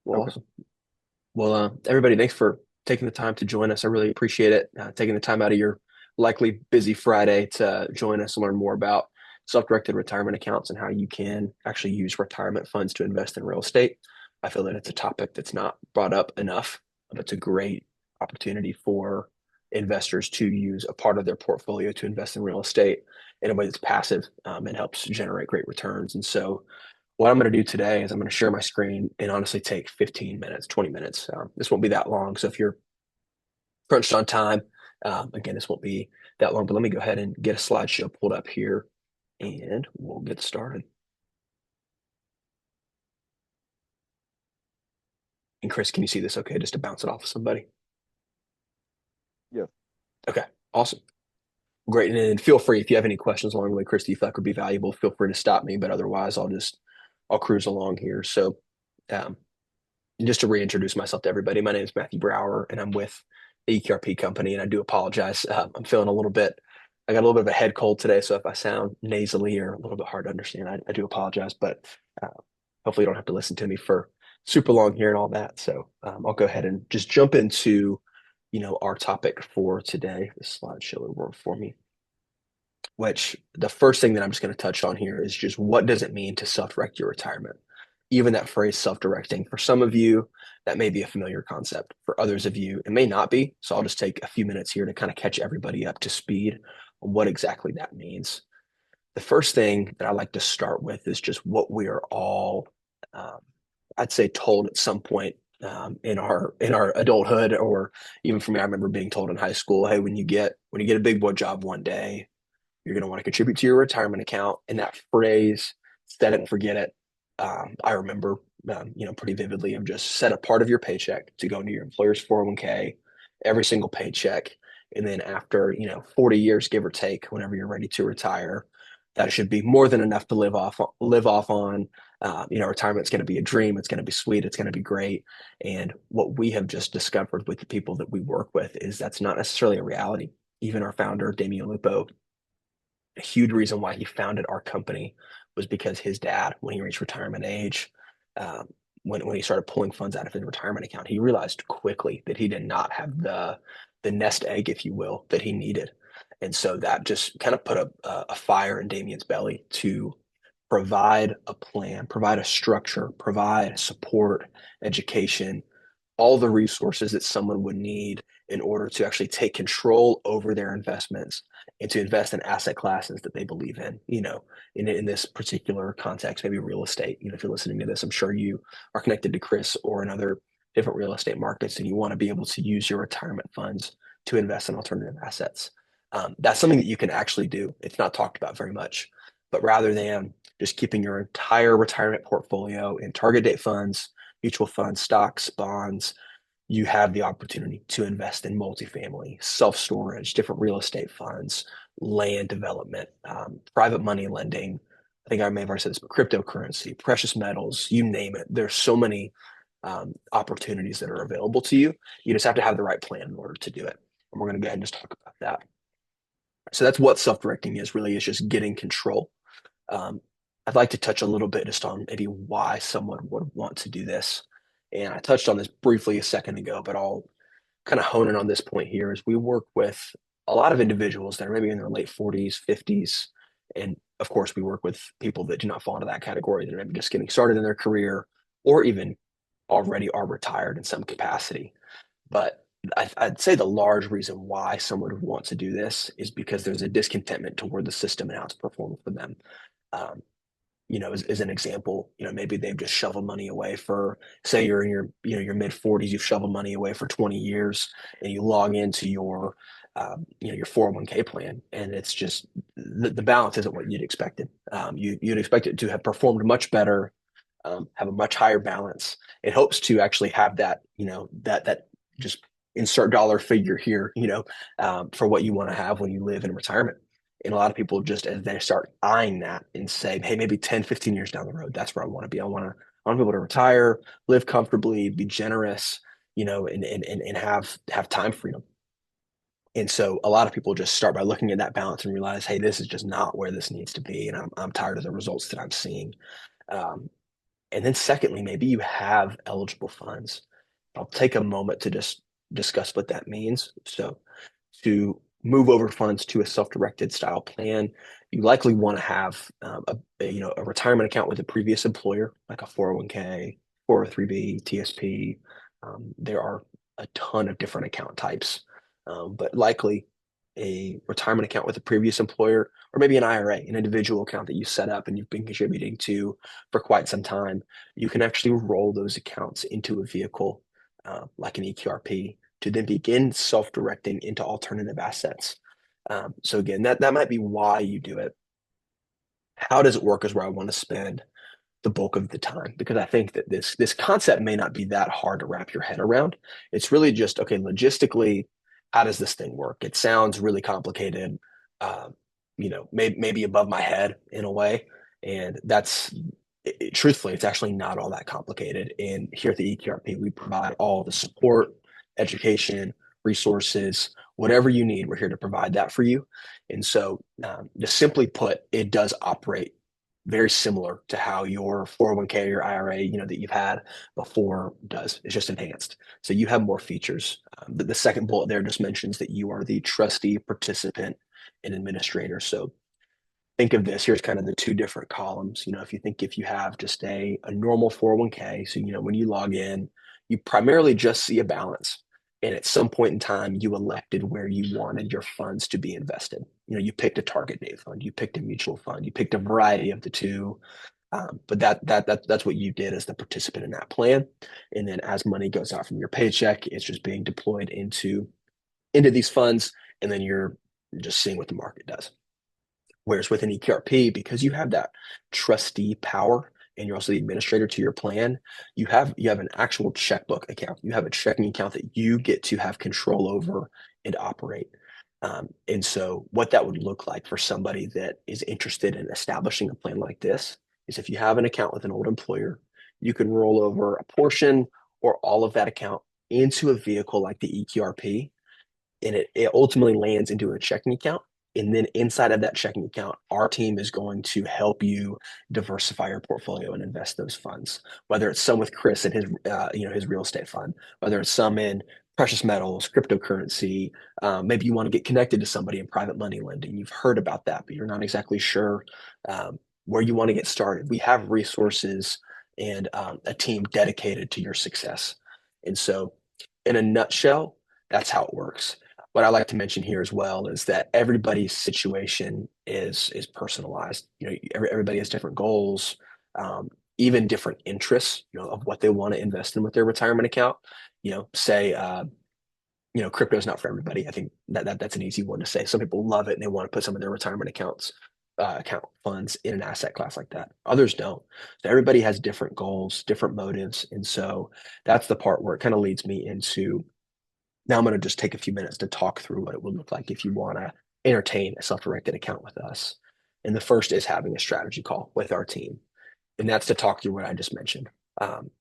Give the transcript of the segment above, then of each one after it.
Well, Okay. awesome. Well, everybody, thanks for taking the time to join us. I really appreciate it. Taking the time out of your likely busy Friday to join us and learn more about self-directed retirement accounts and how you can actually use retirement funds to invest in real estate. I feel that it's a topic that's not brought up enough, but it's a great opportunity for investors to use a part of their portfolio to invest in real estate in a way that's passive, and helps generate great returns. And so what I'm going to do today is I'm going to share my screen and honestly take 15 minutes, 20 minutes. This won't be that long. So if you're crunched on time, again, this won't be that long, but let me go ahead and get a slideshow pulled up here and we'll get started. And Chris, can you see this okay? Just to bounce it off of somebody. Yes. Okay, awesome. Great. And then feel free if you have any questions along the way, Chris, you feel like would be valuable, feel free to stop me. But otherwise, I'll cruise along here. So, um, just to reintroduce myself to everybody, my name is Matthew Brauer, and I'm with the eQRP company. And I do apologize. I'm feeling a little bit, I got a little bit of a head cold today. So if I sound nasally or a little bit hard to understand, I do apologize. But uh, hopefully, you don't have to listen to me for super long here and all that. So I'll go ahead and just jump into, our topic for today. The slideshow will work for me. Which the first thing that I'm just going to touch on here is just what does it mean to self-direct your retirement? Even that phrase self-directing, for some of you, that may be a familiar concept. For others of you, it may not be. So I'll just take a few minutes here to kind of catch everybody up to speed on what exactly that means. The first thing that I like to start with is just what we are all, um, I'd say, told at some point in our adulthood, or even for me, I remember being told in high school, "Hey, when you get a big boy job one day, you're going to want to contribute to your retirement account." And that phrase, set it and forget it. I remember, pretty vividly of just set a part of your paycheck to go into your employer's 401k, every single paycheck. And then after, 40 years, give or take, whenever you're ready to retire, that should be more than enough to live off on. Retirement's going to be a dream. It's going to be sweet. It's going to be great. And what we have just discovered with the people that we work with is that's not necessarily a reality. Even our founder, Damian Lupo, a huge reason why he founded our company was because his dad, when he reached retirement age, um, when he started pulling funds out of his retirement account, he realized quickly that he did not have the nest egg, if you will, that he needed. And so that just kind of put a fire in Damien's belly to provide a plan, provide a structure, provide support, education, all the resources that someone would need in order to actually take control over their investments and to invest in asset classes that they believe in, in this particular context, maybe real estate. If you're listening to this, I'm sure you are connected to Chris or in other different real estate markets, and you want to be able to use your retirement funds to invest in alternative assets. That's something that you can actually do. It's not talked about very much, but rather than just keeping your entire retirement portfolio in target date funds, mutual funds, stocks, bonds, you have the opportunity to invest in multifamily, self-storage, different real estate funds, land development, private money lending. I think I may have already said this, but cryptocurrency, precious metals, you name it. There's so many opportunities that are available to you. You just have to have the right plan in order to do it. And we're going to go ahead and just talk about that. So that's what self-directing is really, is just getting control. Um, I'd like to touch a little bit just on maybe why someone would want to do this. And I touched on this briefly a second ago, but I'll kind of hone in on this point here. Is we work with a lot of individuals that are maybe in their late 40s, 50s. And of course, we work with people that do not fall into that category. They're maybe just getting started in their career or even already are retired in some capacity. But I'd say the large reason why someone would want to do this is because there's a discontentment toward the system and how it's performing for them. Um, as an example, maybe they've just shoveled money away for, say you're in your mid 40s, you've shoveled money away for 20 years, and you log into your 401k plan, and it's just the balance isn't what you'd expected. You'd expect it to have performed much better, have a much higher balance. It hopes to actually have that, that just insert dollar figure here, for what you want to have when you live in retirement. And a lot of people just, as they start eyeing that and say, hey, maybe 10, 15 years down the road, that's where I want to be. I want to be able to retire, live comfortably, be generous, and have time freedom. And so a lot of people just start by looking at that balance and realize, hey, this is just not where this needs to be. And I'm tired of the results that I'm seeing. Um, And then secondly, maybe you have eligible funds. I'll take a moment to just discuss what that means. So to move over funds to a self-directed style plan, you likely want to have a retirement account with a previous employer, like a 401k, 403b, TSP. There are a ton of different account types, but likely a retirement account with a previous employer, or maybe an IRA, an individual account that you set up and you've been contributing to for quite some time. You can actually roll those accounts into a vehicle like an eQRP to then begin self-directing into alternative assets. So again, that might be why you do it. How does it work is where I want to spend the bulk of the time, because I think that this concept may not be that hard to wrap your head around. It's really just, okay, logistically, how does this thing work? It sounds really complicated, uh, maybe above my head in a way, and truthfully, it's actually not all that complicated. And here at the EQRP, we provide all the support, education, resources, whatever you need. We're here to provide that for you. And so, just simply put, it does operate very similar to how your 401k or your IRA, that you've had before does. It's just enhanced. So you have more features. The second bullet there just mentions that you are the trustee, participant, and administrator. So think of this, here's kind of the two different columns. If you have just a normal 401k, so when you log in, you primarily just see a balance. And at some point in time, you elected where you wanted your funds to be invested. You picked a target date fund, you picked a mutual fund, you picked a variety of the two. But that's what you did as the participant in that plan. And then as money goes out from your paycheck, it's just being deployed into these funds, and then you're just seeing what the market does. Whereas with an eQRP, because you have that trustee power and you're also the administrator to your plan, you have an actual checkbook account. You have a checking account that you get to have control over and operate. And so what that would look like for somebody that is interested in establishing a plan like this is, if you have an account with an old employer, you can roll over a portion or all of that account into a vehicle like the eQRP, and it ultimately lands into a checking account. And then inside of that checking account, our team is going to help you diversify your portfolio and invest those funds. Whether it's some with Chris and his real estate fund, whether it's some in precious metals, cryptocurrency. Maybe you want to get connected to somebody in private money lending. You've heard about that, but you're not exactly sure where you want to get started. We have resources and a team dedicated to your success. And so, in a nutshell, that's how it works. What I like to mention here as well is that everybody's situation is personalized. Everybody has different goals, even different interests, of what they want to invest in with their retirement account. Say, crypto is not for everybody. I think that's an easy one to say. Some people love it and they want to put some of their retirement account funds in an asset class like that. Others don't. So everybody has different goals, different motives, and so that's the part where it kind of leads me into, now I'm going to just take a few minutes to talk through what it would look like if you want to entertain a self-directed account with us. And the first is having a strategy call with our team. And that's to talk through what I just mentioned,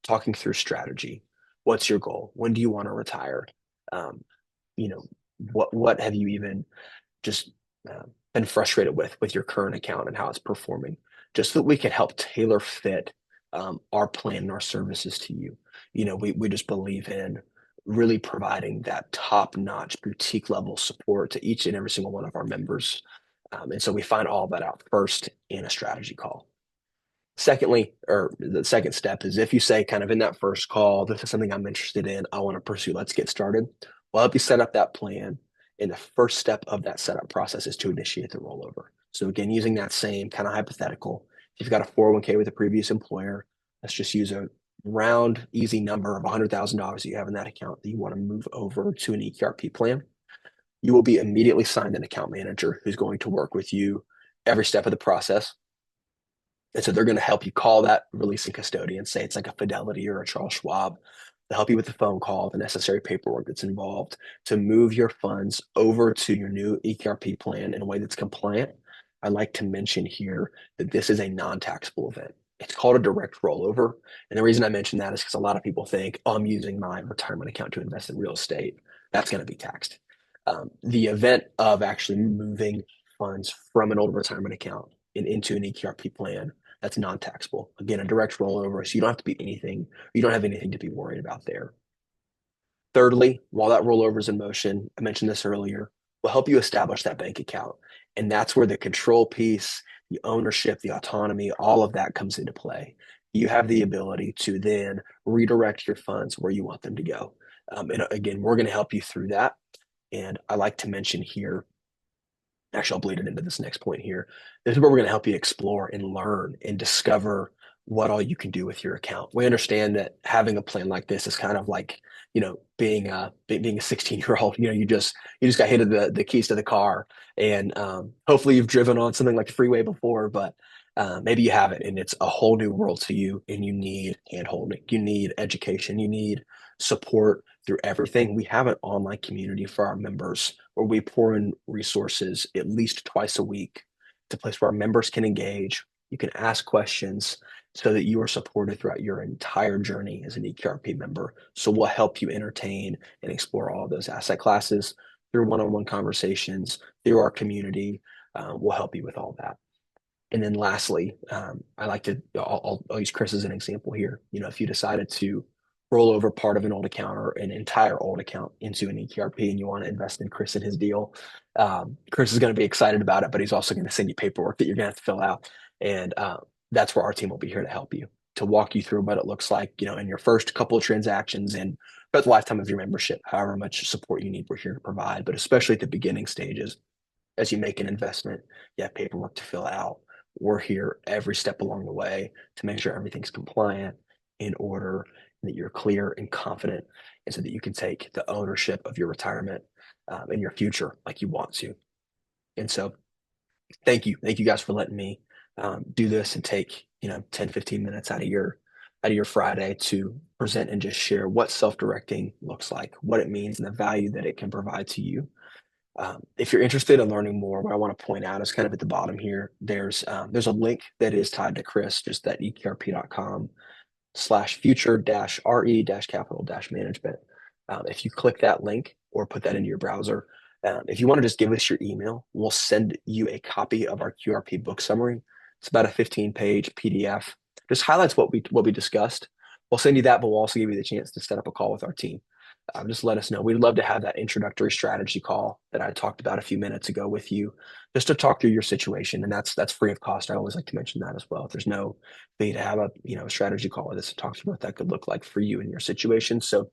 talking through strategy. What's your goal? When do you want to retire? Um, you know, what have you even just been frustrated with your current account and how it's performing, just so that we can help tailor fit our plan and our services to you. We just believe in really providing that top-notch boutique level support to each and every single one of our members. And so we find all that out first in a strategy call. Secondly, or the second step is, if you say kind of in that first call, this is something I'm interested in, I want to pursue, let's get started. We'll help you set up that plan. And the first step of that setup process is to initiate the rollover. So again, using that same kind of hypothetical, if you've got a 401k with a previous employer, let's just use a round, easy number of $100,000 that you have in that account that you want to move over to an eQRP plan. You will be immediately signed an account manager who's going to work with you every step of the process. And so they're going to help you call that releasing custodian, say it's like a Fidelity or a Charles Schwab. They'll help you with the phone call, the necessary paperwork that's involved to move your funds over to your new eQRP plan in a way that's compliant. I like to mention here that this is a non-taxable event. It's called a direct rollover. And the reason I mention that is because a lot of people think, oh, I'm using my retirement account to invest in real estate. That's going to be taxed. The event of actually moving funds from an old retirement account and into an eQRP plan, That's non-taxable. Again, a direct rollover, so you don't have to be anything, you don't have anything to be worried about there. Thirdly, while that rollover is in motion, I mentioned this earlier, will help you establish that bank account. And that's where the control piece, the ownership, the autonomy, all of that comes into play. You have the ability to then redirect your funds where you want them to go. And again, we're going to help you through that. And I like to mention here, actually, I'll bleed it into this next point here. This is where we're going to help you explore and learn and discover what all you can do with your account. We understand that having a plan like this is kind of like, being a 16-year-old. You just got handed the keys to the car, and hopefully you've driven on something like the freeway before, but maybe you haven't, and it's a whole new world to you, and you need hand holding, you need education, you need support through everything. We have an online community for our members where we pour in resources at least twice a week. It's a place where our members can engage. You can ask questions so that you are supported throughout your entire journey as an eQRP member. So we'll help you entertain and explore all of those asset classes through one-on-one conversations, through our community. We'll help you with all that. And then lastly, I'll use Chris as an example here. If you decided to roll over part of an old account or an entire old account into an eQRP and you want to invest in Chris and his deal, Chris is going to be excited about it, but he's also going to send you paperwork that you're going to have to fill out. And that's where our team will be here to help you, to walk you through what it looks like, in your first couple of transactions and throughout the lifetime of your membership, however much support you need, we're here to provide, but especially at the beginning stages, as you make an investment, you have paperwork to fill out. We're here every step along the way to make sure everything's compliant, in order, and that you're clear and confident, and so that you can take the ownership of your retirement and your future like you want to. And so, thank you guys for letting me do this and take 10, 15 minutes out of your Friday to present and just share what self-directing looks like, what it means, and the value that it can provide to you. If you're interested in learning more, what I want to point out is kind of at the bottom here. There's a link that is tied to Chris, just that eqrp.com/future re capital management. If you click that link or put that into your browser, if you want to just give us your email, we'll send you a copy of our QRP book summary. It's about a 15-page PDF. Just highlights what we discussed. We'll send you that, but we'll also give you the chance to set up a call with our team. Just let us know. We'd love to have that introductory strategy call that I talked about a few minutes ago with you, just to talk through your situation, and that's free of cost. I always like to mention that as well. There's no fee to have a strategy call with us to talk through what that could look like for you and your situation. So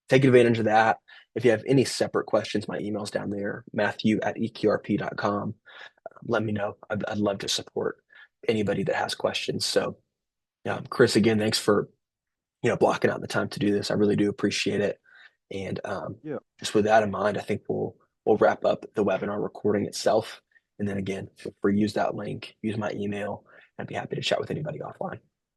take advantage of that. If you have any separate questions, my email's down there, matthew@eqrp.com. Let me know. I'd love to support anybody that has questions. So, Chris, again, thanks for blocking out the time to do this. I really do appreciate it. And Yeah. just with that in mind, I think we'll wrap up the webinar recording itself. And then again, feel free to use that link, use my email. I'd be happy to chat with anybody offline.